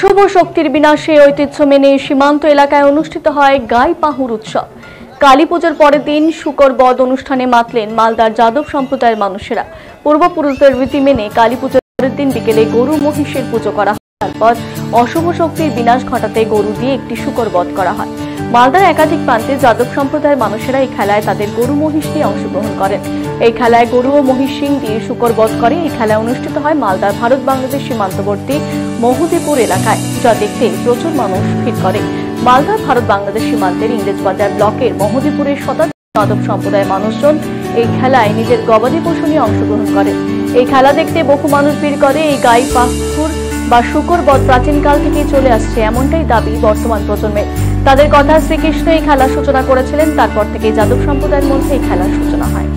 শুভ শক্তির বিনাশে ঐতিহ্য মেনে সীমান্ত এলাকায় অনুষ্ঠিত হয় গাই পাহুর উৎসব। কালী পুজোর পরের দিন শুকর বধ অনুষ্ঠানে মাতলেন মালদার যাদব সম্প্রদায়ের মানুষেরা। পূর্বপুরুষদের রীতি মেনে কালী পুজোর পরের দিন বিকেলে গরু মহিষের পুজো করা হয়। তারপর অশুভ শক্তির বিনাশ ঘটাতে গরু দিয়ে একটি শুকর বধ করা হয়। মালদার একাধিক প্রান্তে যাদব সম্প্রদায়ের মানুষেরা এই খেলায় তাদের গরু মহিষ নিয়ে অংশগ্রহণ করেন। এই খেলায় গরু ও মহিষ সিং দিয়ে শুকর বধ করে। এই খেলা অনুষ্ঠিত হয় মালদার ভারত বাংলাদেশ সীমান্তবর্তী মহুদীপুর এলাকায়, যা দেখতে প্রচুর মানুষ ভিড় করে। মালদার ভারত বাংলাদেশ সীমান্তের ইংরেজবাজার ব্লকের মহুদীপুরের শতাধিক যাদব সম্প্রদায়ের মানুষজন এই খেলায় নিজের গবাদি পশু নিয়ে অংশগ্রহণ করে। এই খেলা দেখতে বহু মানুষ ভিড় করে। এই গাই পাহুর বা শুকর বধ প্রাচীনকাল থেকেই চলে আসছে, এমনটাই দাবি বর্তমান প্রজন্মের। তাদের কথা, শ্রীকৃষ্ণ এই খেলার সূচনা করেছিলেন, তারপর থেকে যাদব সম্প্রদায়ের মধ্যে এই খেলার সূচনা হয়।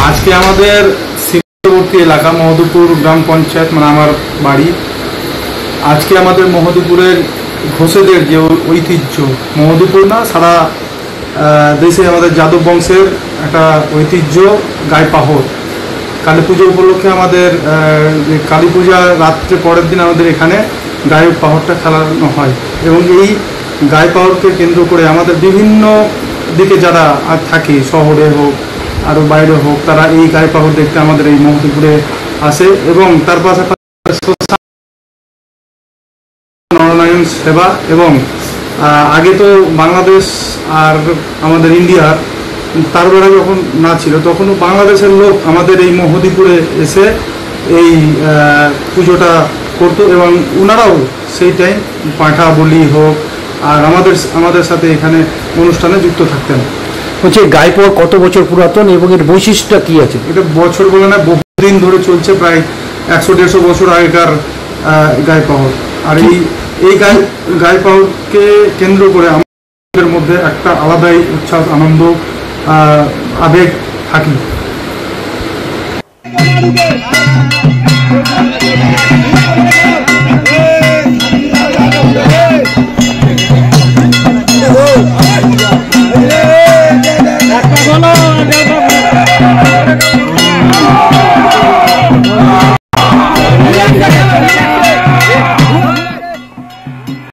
আজকে আমাদের সীমান্তবর্তী এলাকা মহদীপুর গ্রাম পঞ্চায়েত, মানে আমার বাড়ি। আজকে আমাদের মহদীপুরের ঘোষেদের যে ঐতিহ্য, মহদীপুর না সারা দেশে আমাদের যাদব বংশের একটা ঐতিহ্য গাই পাহর। কালী পুজো উপলক্ষে আমাদের কালী পূজা রাত্রে পরের দিন আমাদের এখানে গাই পাহরটা খেলানো হয় এবং এই গাই পাহরকে কেন্দ্র করে আমাদের বিভিন্ন দিকে যারা থাকে, শহরে হোক আরও বাইরে হোক, তারা এই গাই পাহর দেখতে আমাদের এই মহদীপুরে আসে এবং তার পাশাপাশি নরনারায়ণ সেবা। এবং আগে তো বাংলাদেশ আর আমাদের ইন্ডিয়ার তার বেলা যখন না ছিল, তখনও বাংলাদেশের লোক আমাদের এই মহদীপুরে এসে এই পুজোটা করতো এবং ওনারাও সেই টাইম পাঁঠা বলি হোক আর আমাদের সাথে এখানে অনুষ্ঠানে যুক্ত থাকতেন। হচ্ছে গাই পাহর কত বছর পুরাতন এবং এর বৈশিষ্ট্যটা কি আছে? এটা বছর বলে না, বহুদিন ধরে চলছে, প্রায় 100-150 বছর আগেকার গাই পাহর। আর এই গাই পাহরকে কেন্দ্র করে আমাদের মধ্যে একটা আলাদাই উচ্ছ্বাস, আনন্দ, আবেগ থাকে।